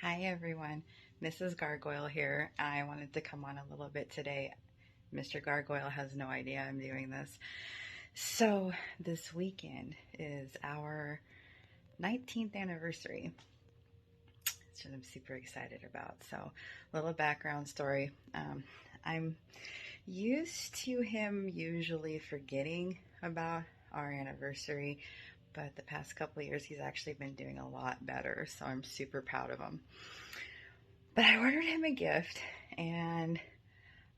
Hi everyone, Mrs. Gargoyle here. I wanted to come on a little bit today. Mr. Gargoyle has no idea I'm doing this. So, this weekend is our 19th anniversary, which I'm super excited about. So, little background story. I'm used to him usually forgetting about our anniversary, but the past couple of years he's actually been doing a lot better, so I'm super proud of him. But I ordered him a gift, and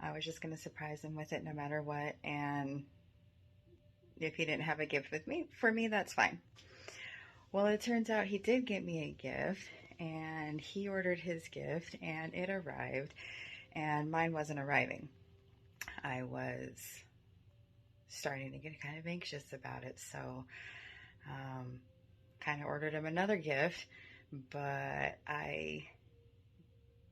I was just going to surprise him with it no matter what. And if he didn't have a gift with me, for me, that's fine. Well, it turns out he did get me a gift, and he ordered his gift, and it arrived, and mine wasn't arriving. I was starting to get kind of anxious about it, so kind of ordered him another gift, but I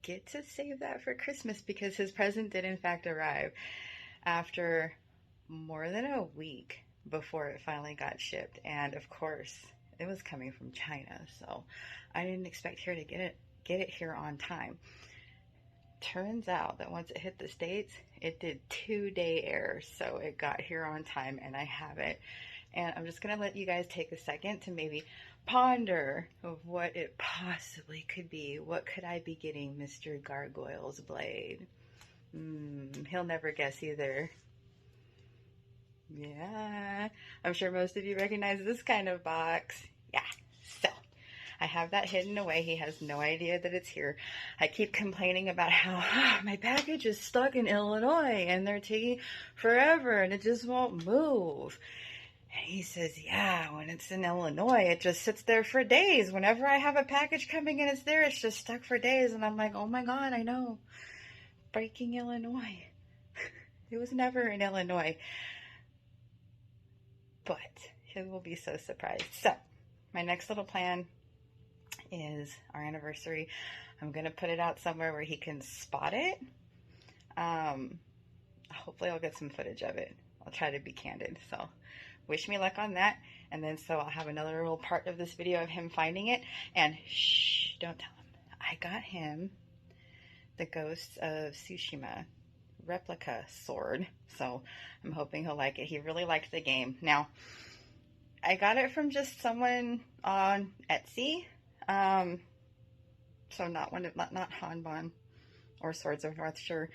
get to save that for Christmas because his present did in fact arrive after more than a week before it finally got shipped. And of course, it was coming from China, so I didn't expect here to get it here on time. Turns out that once it hit the States, it did 2-day air, so it got here on time and I have it. And I'm just gonna let you guys take a second to maybe ponder of what it possibly could be. What could I be getting Mr. Gargoyle's blade? He'll never guess either. Yeah, I'm sure most of you recognize this kind of box. Yeah, so I have that hidden away. He has no idea that it's here. I keep complaining about how my package is stuck in Illinois and they're taking forever and it just won't move. And he says, yeah, when it's in Illinois, it just sits there for days. Whenever I have a package coming in, it's there. It's just stuck for days. And I'm like, oh my God, I know. Breaking Illinois. It was never in Illinois. But he will be so surprised. So, my next little plan is our anniversary. I'm going to put it out somewhere where he can spot it. Hopefully I'll get some footage of it. I'll try to be candid. So, wish me luck on that. And then so I'll have another little part of this video of him finding it. And shh, don't tell him. I got him the Ghosts of Tsushima replica sword. So I'm hoping he'll like it. He really liked the game. Now, I got it from just someone on Etsy. So not Hanbon or Swords of Northshire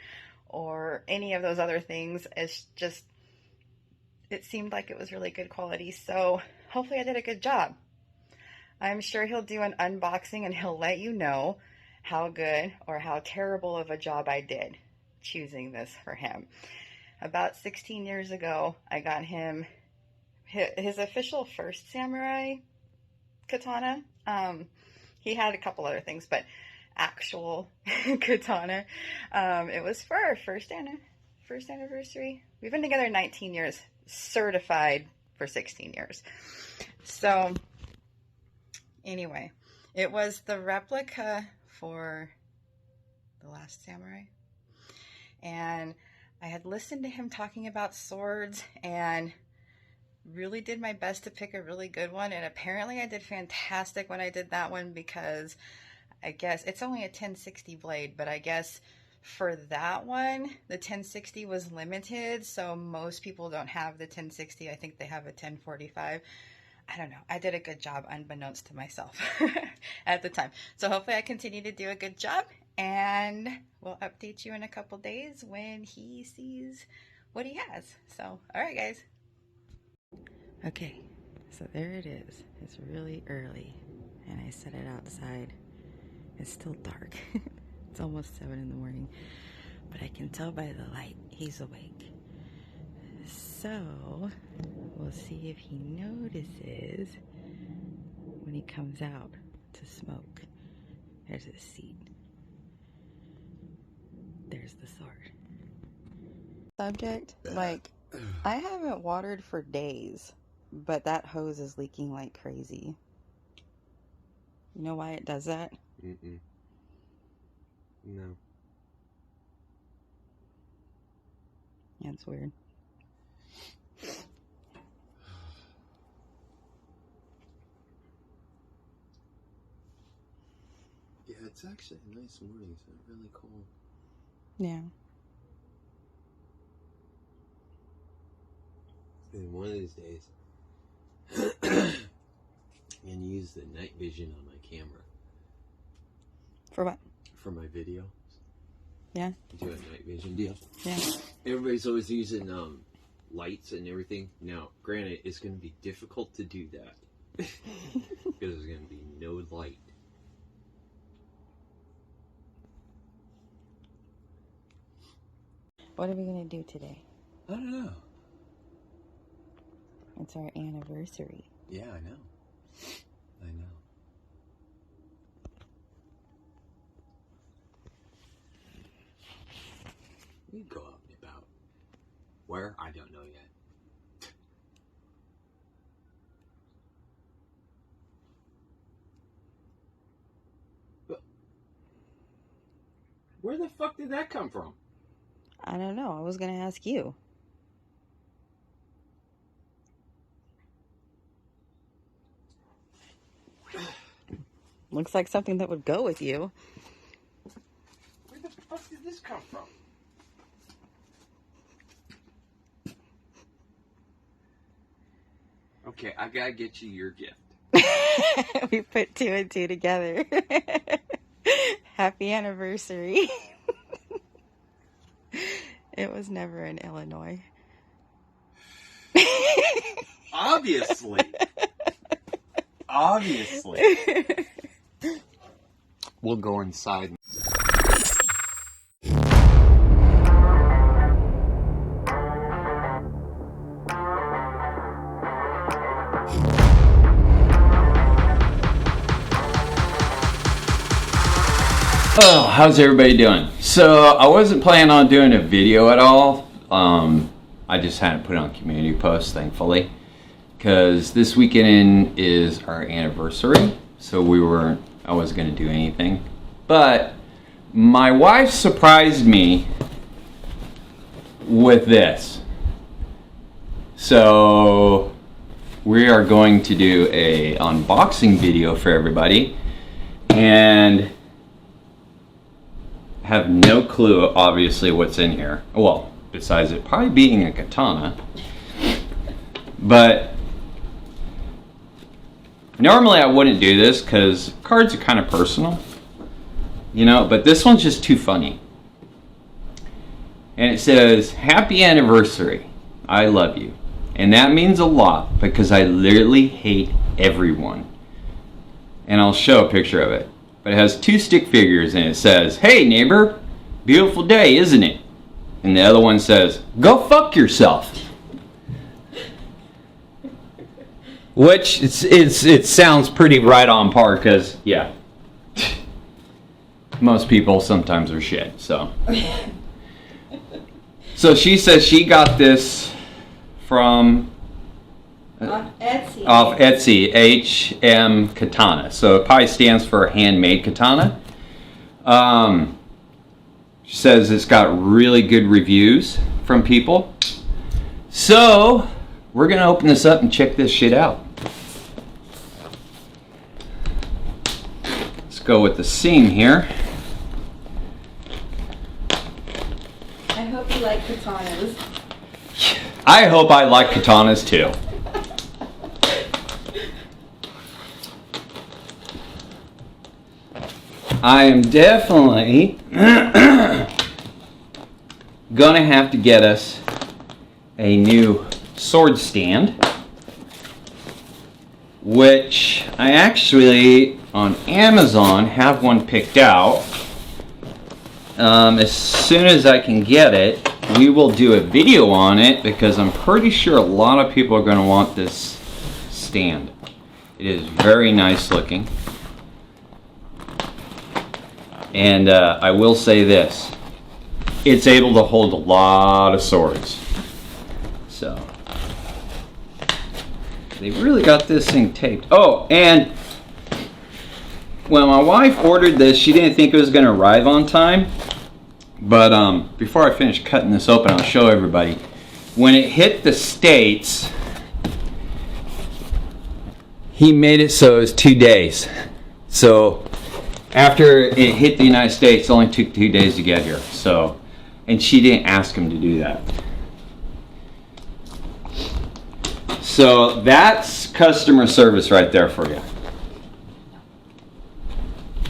or any of those other things. It's just, it seemed like it was really good quality. So hopefully I did a good job. I'm sure he'll do an unboxing and he'll let you know how good or how terrible of a job I did choosing this for him. About 16 years ago, I got him his official first samurai katana. He had a couple other things, but actual katana. It was for our first anniversary. We've been together 19 years, certified for 16 years. So anyway, it was the replica for The Last Samurai. And I had listened to him talking about swords and really did my best to pick a really good one. And apparently I did fantastic when I did that one because I guess it's only a 1060 blade, but I guess for that one, the 1060 was limited. So most people don't have the 1060. I think they have a 1045. I don't know. I did a good job unbeknownst to myself at the time. So hopefully I continue to do a good job. And we'll update you in a couple days when he sees what he has. So, all right, guys. Okay, so there it is. It's really early, and I set it outside. It's still dark. It's almost 7 in the morning, but I can tell by the light he's awake. So, we'll see if he notices when he comes out to smoke. There's his seat. There's the sword. Subject, like, I haven't watered for days, but that hose is leaking like crazy. You know why it does that? No. Yeah, it's weird. Yeah, it's actually a nice morning. It's not really cold. Yeah. And one of these days, I'm gonna use the night vision on my camera. For what? For my video. Yeah. Do a night vision deal. Yeah. Everybody's always using lights and everything. Now, granted, it's gonna be difficult to do that because there's gonna be no light. What are we gonna do today? I don't know. It's our anniversary. Yeah, I know. I know. We go out and about. Where? I don't know yet. But where the fuck did that come from? I don't know. I was gonna ask you. Looks like something that would go with you. Where the fuck did this come from? Okay, I gotta get you your gift. We put 2 and 2 together. Happy anniversary. It was never in Illinois. Obviously. Obviously. We'll go inside. Oh, how's everybody doing? So I wasn't planning on doing a video at all. I just had to put it on community posts, thankfully, because this weekend is our anniversary. So I wasn't going to do anything, but my wife surprised me with this. So we are going to do a unboxing video for everybody, and have no clue, obviously, what's in here. Well, besides it probably being a katana. But normally I wouldn't do this because cards are kind of personal, you know, but this one's just too funny. And it says, "Happy anniversary. I love you." And that means a lot because I literally hate everyone. And I'll show a picture of it. But it has 2 stick figures and it says, "Hey neighbor, beautiful day, isn't it?" And the other one says, "Go fuck yourself." Which it sounds pretty right on par because, yeah, most people sometimes are shit, so. So she says she got this from Etsy. Off Etsy, HM Katana. So it probably stands for handmade katana. She says it's got really good reviews from people. So we're gonna open this up and check this shit out. Let's go with the seam here. I hope you like katanas. I hope I like katanas too. I am definitely gonna have to get us a new sword stand, which I actually on Amazon have one picked out. As soon as I can get it, we will do a video on it because I'm pretty sure a lot of people are gonna want this stand. It is very nice looking. And I will say this, it's able to hold a lot of swords. So, they really got this thing taped. Oh, and when my wife ordered this, she didn't think it was going to arrive on time. But before I finish cutting this open, I'll show everybody. When it hit the States, he made it so it was 2 days. So After it hit the United States, it only took 2 days to get here. So, and she didn't ask him to do that. So that's customer service right there for you.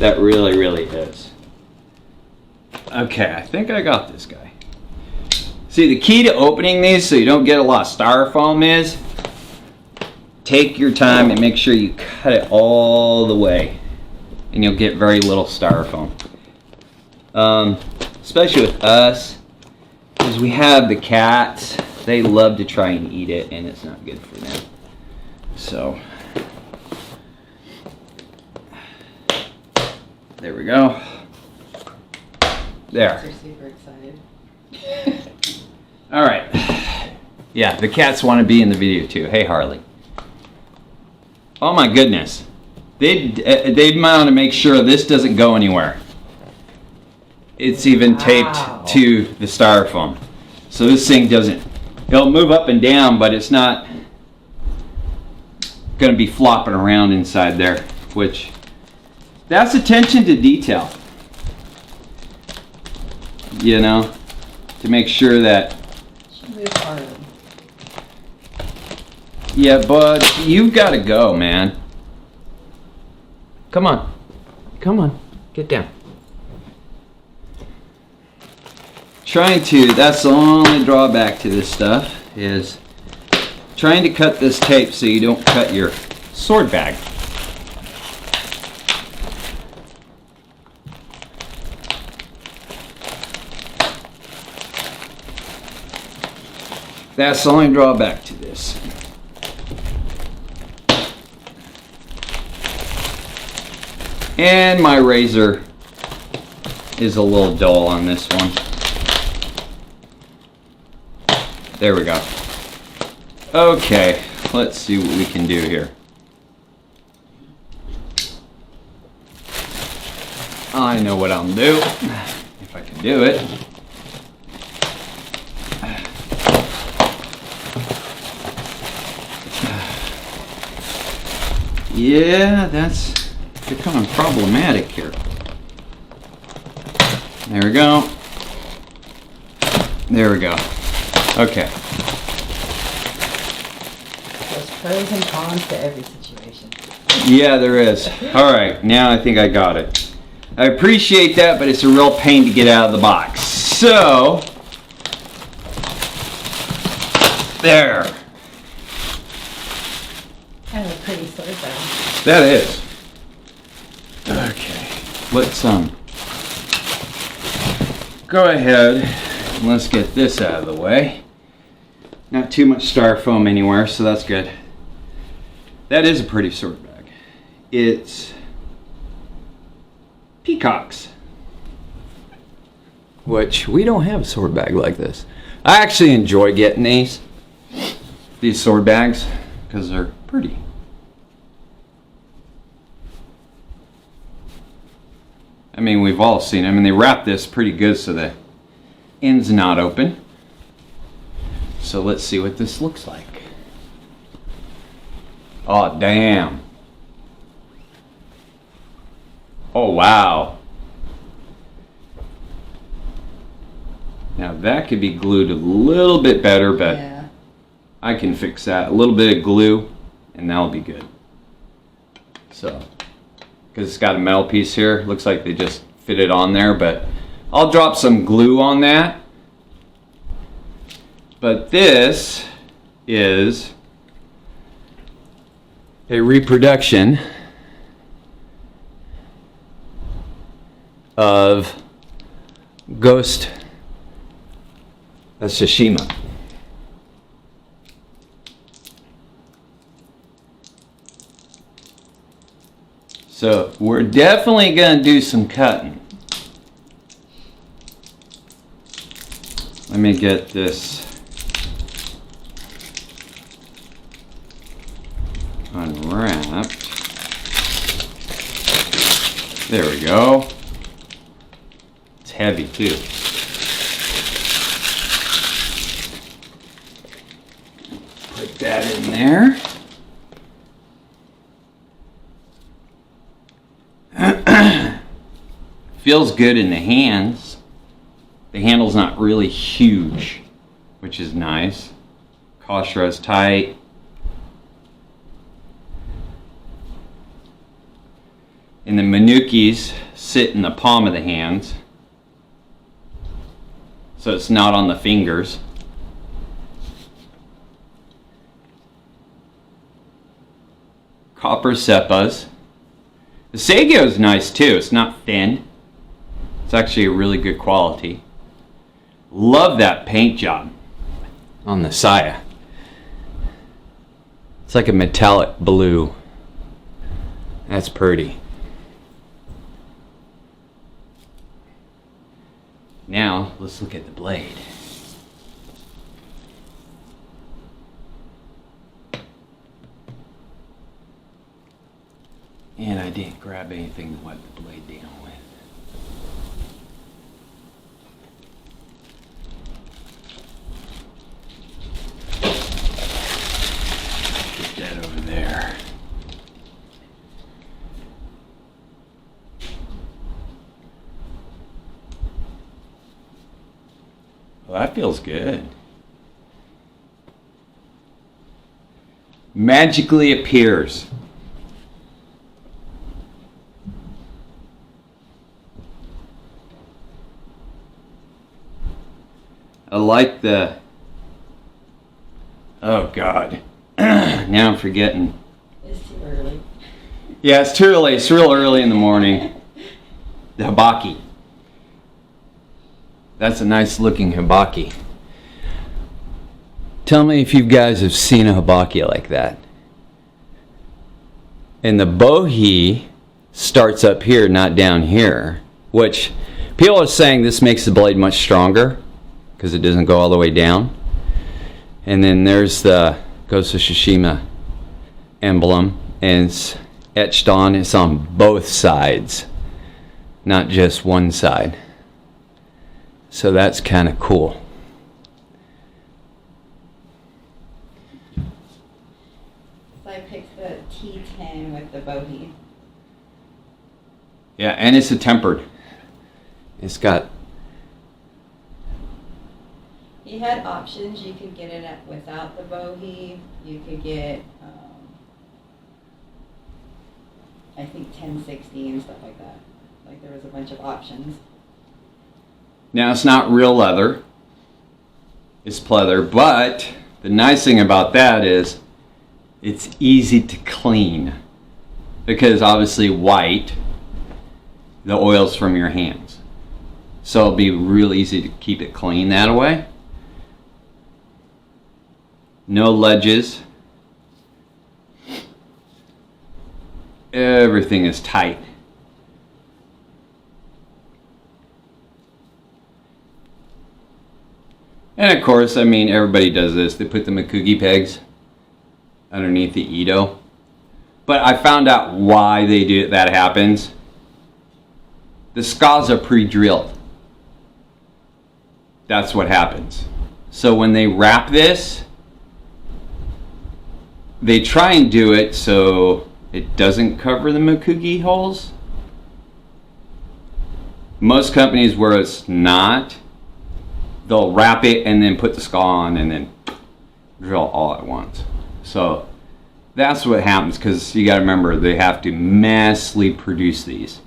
That really, really is. Okay, I think I got this guy. See, the key to opening these so you don't get a lot of styrofoam is take your time and make sure you cut it all the way, and you'll get very little styrofoam. Especially with us, because we have the cats. They love to try and eat it, and it's not good for them. So, there we go. There. They're super excited. All right. Yeah, the cats want to be in the video too. Hey, Harley. Oh my goodness. They'd want to make sure this doesn't go anywhere. It's even taped to the styrofoam. So this thing doesn't, it'll move up and down, but it's not going to be flopping around inside there, which, that's attention to detail. You know, to make sure that. Yeah, bud, you've got to go, man. Come on. Come on. Get down. That's the only drawback to this stuff, is trying to cut this tape so you don't cut your sword bag. That's the only drawback to this. And my razor is a little dull on this one. There we go. Okay, let's see what we can do here. I know what I'll do, if I can do it. Yeah, that's becoming problematic here. There we go. There we go. Okay. There's pros and cons to every situation. Yeah, there is. All right, now I think I got it. I appreciate that, but it's a real pain to get out of the box. So, there. Kind of a pretty sword though. That is. Okay, let's go ahead and let's get this out of the way. Not too much styrofoam anywhere, so that's good. That is a pretty sword bag. It's Peacock's, which we don't have a sword bag like this. I actually enjoy getting these sword bags because they're pretty. I mean, we've all seen them, and they wrap this pretty good so the end's not open. So let's see what this looks like. Oh, damn. Oh, wow. Now that could be glued a little bit better, but Yeah. I can fix that. A little bit of glue, and that'll be good. So, because it's got a metal piece here, looks like they just fit it on there, but I'll drop some glue on that. But this is a reproduction of Ghost of Tsushima. So we're definitely going to do some cutting. Let me get this unwrapped. There we go. It's heavy too. Put that in there. Feels good in the hands. The handle's not really huge, which is nice. Koshra's tight. And the Manukis sit in the palm of the hands, so it's not on the fingers. Copper Seppas. The Seigyo is nice too. It's not thin. It's actually a really good quality. Love that paint job on the Saya. It's like a metallic blue. That's pretty. Now, let's look at the blade. And I didn't grab anything to wipe the blade down with. Get that over there. Well, that feels good. Magically appears. I like the, oh God, now I'm forgetting. It's too early. Yeah, it's too early. It's real early in the morning. The Hibaki. That's a nice looking Hibaki. Tell me if you guys have seen a Hibaki like that. And the Bohi starts up here, not down here, which people are saying this makes the blade much stronger because it doesn't go all the way down. And then there's the Ghost of Tsushima emblem, and it's etched on. It's on both sides, not just one side. So that's kind of cool. So I picked the T10 with the Bohi. Yeah, and it's a tempered. It's got. He had options. You could get it without the Bohi. You could get, I think 1060 and stuff like that. Like there was a bunch of options. Now it's not real leather. It's pleather, but the nice thing about that is it's easy to clean because obviously white, the oil's from your hands. So it'll be real easy to keep it clean that way. No ledges. Everything is tight. And of course, I mean, everybody does this. They put the Mikugi pegs underneath the Ito. But I found out why they do that happens. The skas are pre-drilled. That's what happens. So when they wrap this, they try and do it so it doesn't cover the Mikugi holes. Most companies where it's not, they'll wrap it and then put the ska on and then drill all at once. So that's what happens, because you got to remember they have to massively produce these.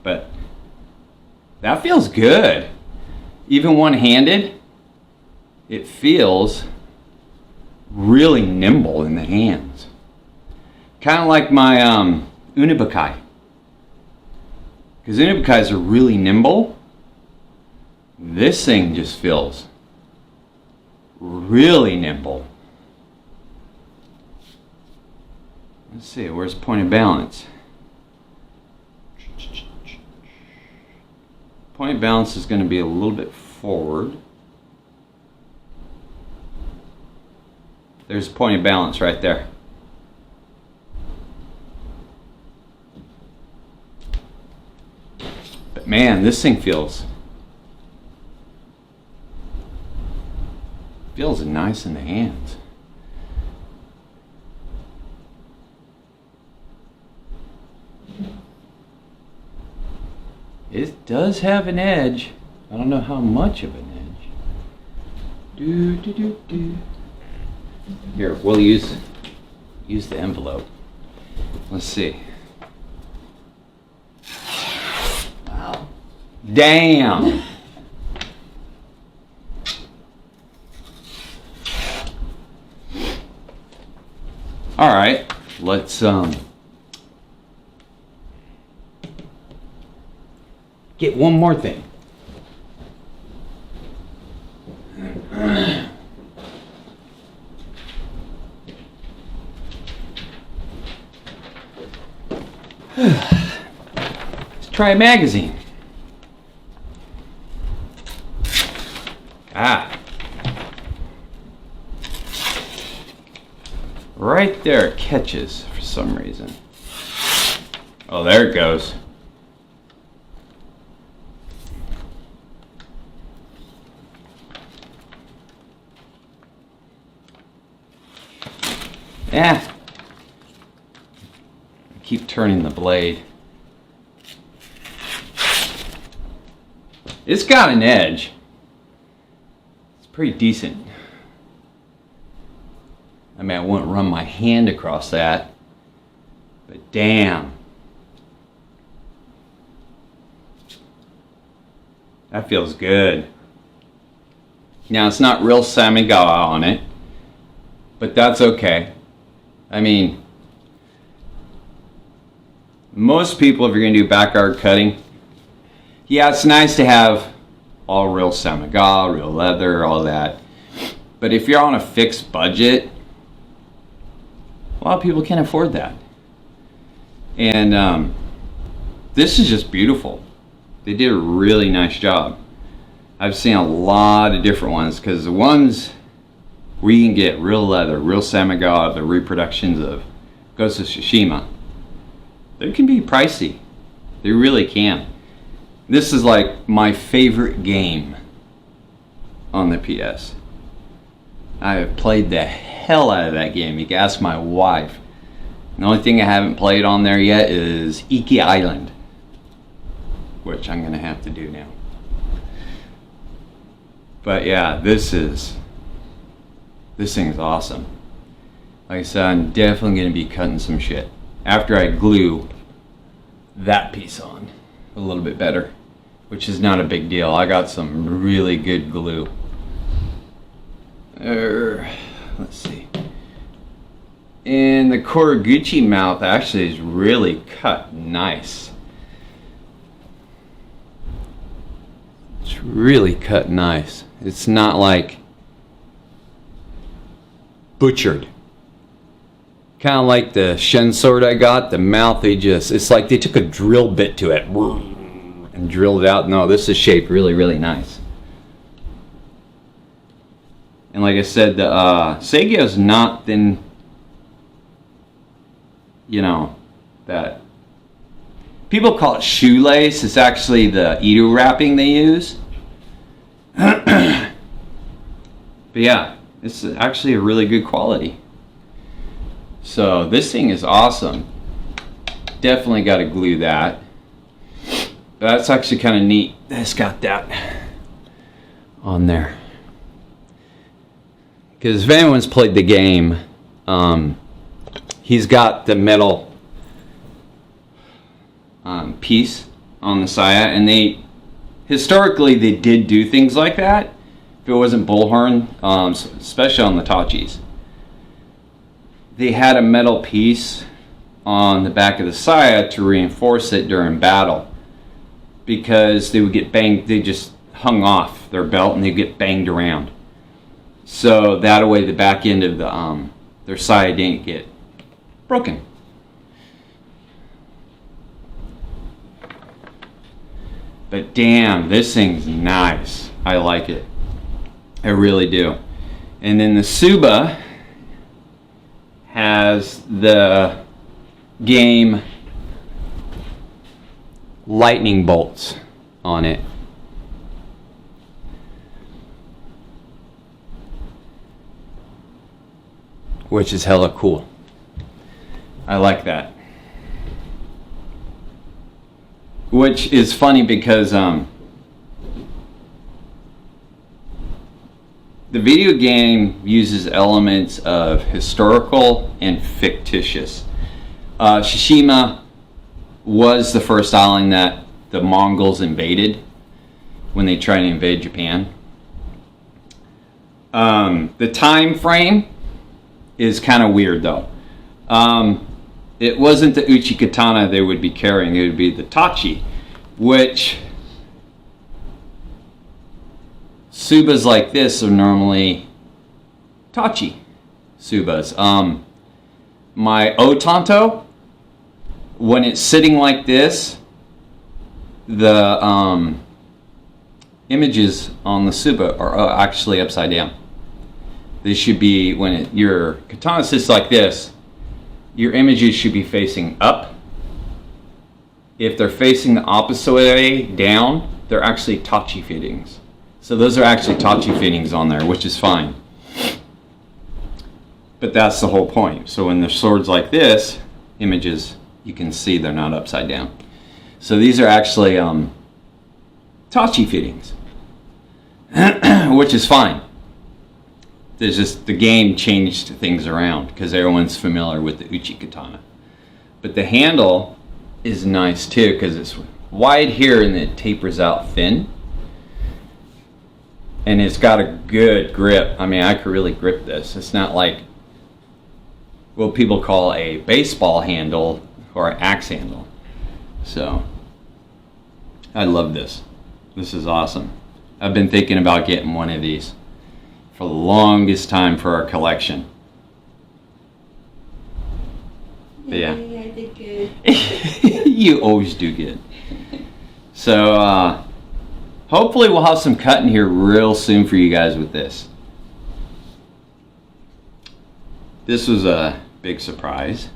But that feels good. Even one-handed, it feels really nimble in the hands. Kind of like my Unibakai. Because Unibakais are really nimble. This thing just feels really nimble. Let's see, where's point of balance? Point of balance is going to be a little bit forward. There's point of balance right there. But man, this thing feels nice in the hands. It does have an edge. I don't know how much of an edge. Here, we'll use the envelope. Let's see. Wow. Damn. All right, let's get one more thing. Let's try a magazine. Right there it catches for some reason. Oh, there it goes. Yeah. Keep turning the blade. It's got an edge. It's pretty decent. I mean, I wouldn't run my hand across that, but damn. That feels good. Now, it's not real Samigawa on it, but that's okay. I mean, most people, if you're going to do backyard cutting, yeah, it's nice to have all real Samigawa, real leather, all that. But if you're on a fixed budget, a lot of people can't afford that. And this is just beautiful. They did a really nice job. I've seen a lot of different ones, because the ones where you can get real leather, real Samigawa, the reproductions of Ghost of Tsushima, they can be pricey. They really can. This is like my favorite game on the PS. I have played the hell out of that game. You can ask my wife. The only thing I haven't played on there yet is Iki Island, which I'm gonna have to do now. But yeah, this thing is awesome. Like I said, I'm definitely gonna be cutting some shit after I glue that piece on a little bit better, which is not a big deal. I got some really good glue. Let's see. And the Koraguchi mouth actually is really cut nice. It's really cut nice. It's not like butchered. Kind of like the Shen sword I got. The mouth, it's like they took a drill bit to it and drilled it out. No, this is shaped really, really nice. And like I said, the Seigyo's not thin, you know, that people call it shoelace. It's actually the Edo wrapping they use. But yeah, it's actually a really good quality. So this thing is awesome. Definitely got to glue that. But that's actually kind of neat. It's got that on there. Because if anyone's played the game, he's got the metal piece on the saya, and historically they did do things like that. If it wasn't bullhorn, especially on the Tachis, they had a metal piece on the back of the saya to reinforce it during battle, because they would get banged. They just hung off their belt and they'd get banged around. So that way the back end of the their saya didn't get broken. But damn, this thing's nice. I like it. I really do. And then the Tsuba has the game lightning bolts on it. Which is hella cool. I like that. which is funny because the video game uses elements of historical and fictitious. Tsushima was the first island that the Mongols invaded when they tried to invade Japan. The time frame is kind of weird though. It wasn't the uchi katana they would be carrying, it would be the tachi, which subas like this are normally tachi subas. My otanto, when it's sitting like this, the images on the suba are actually upside down. They should be, when your katana sits like this, your images should be facing up. If they're facing the opposite way down, they're actually tachi fittings. So those are actually tachi fittings on there, which is fine. But that's the whole point. So when the sword's like this, images, you can see they're not upside down. So these are actually tachi fittings, which is fine. There's just, the game changed things around because everyone's familiar with the uchi katana. But the handle is nice too because it's wide here and it tapers out thin. And it's got a good grip. I mean, I could really grip this. It's not like what people call a baseball handle or an axe handle. So, I love this. This is awesome. I've been thinking about getting one of these for the longest time for our collection. But yeah. I did good. You always do good. So, hopefully we'll have some cutting here real soon for you guys with this. This was a big surprise.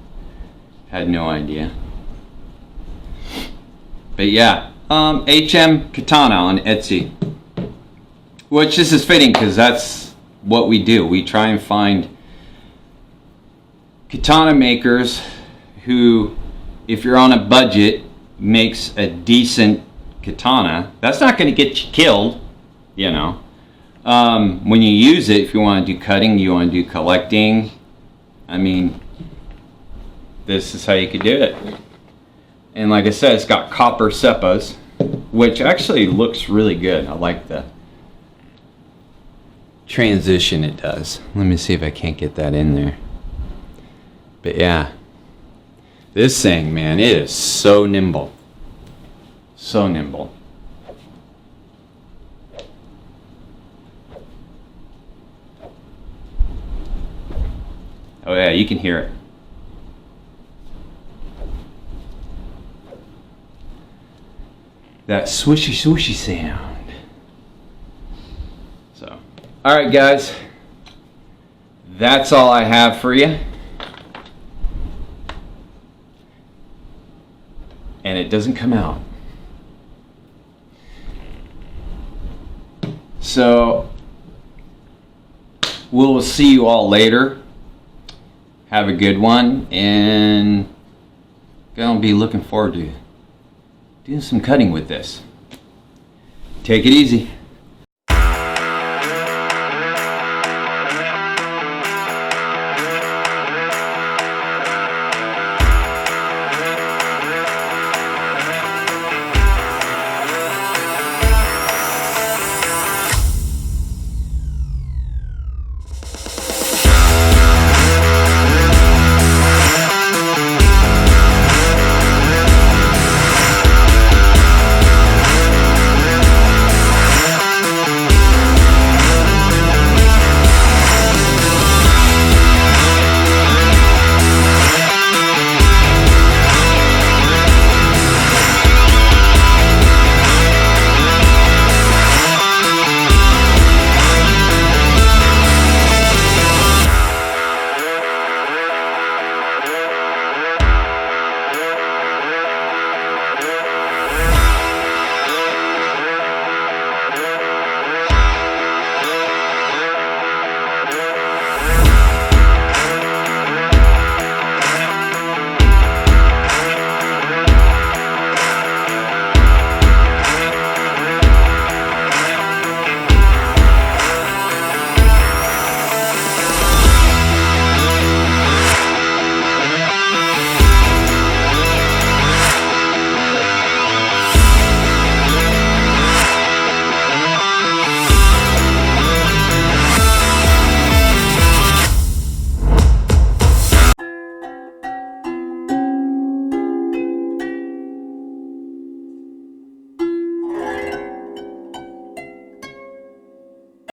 Had no idea. But yeah, HM Katana on Etsy. Which this is fitting because that's what we do. We try and find katana makers who, if you're on a budget, makes a decent katana. That's not going to get you killed, you know. When you use it, if you want to do cutting, you want to do collecting, I mean, this is how you could do it. And like I said, it's got copper seppas, which actually looks really good. I like the transition it does. Let me see if I can't get that in there. But yeah, this thing, man, it is so nimble. So nimble. Oh yeah, you can hear it. That swishy swishy sound. So, alright guys, that's all I have for you. And it doesn't come out. So, we'll see you all later. Have a good one, and gonna be looking forward to doing some cutting with this. Take it easy.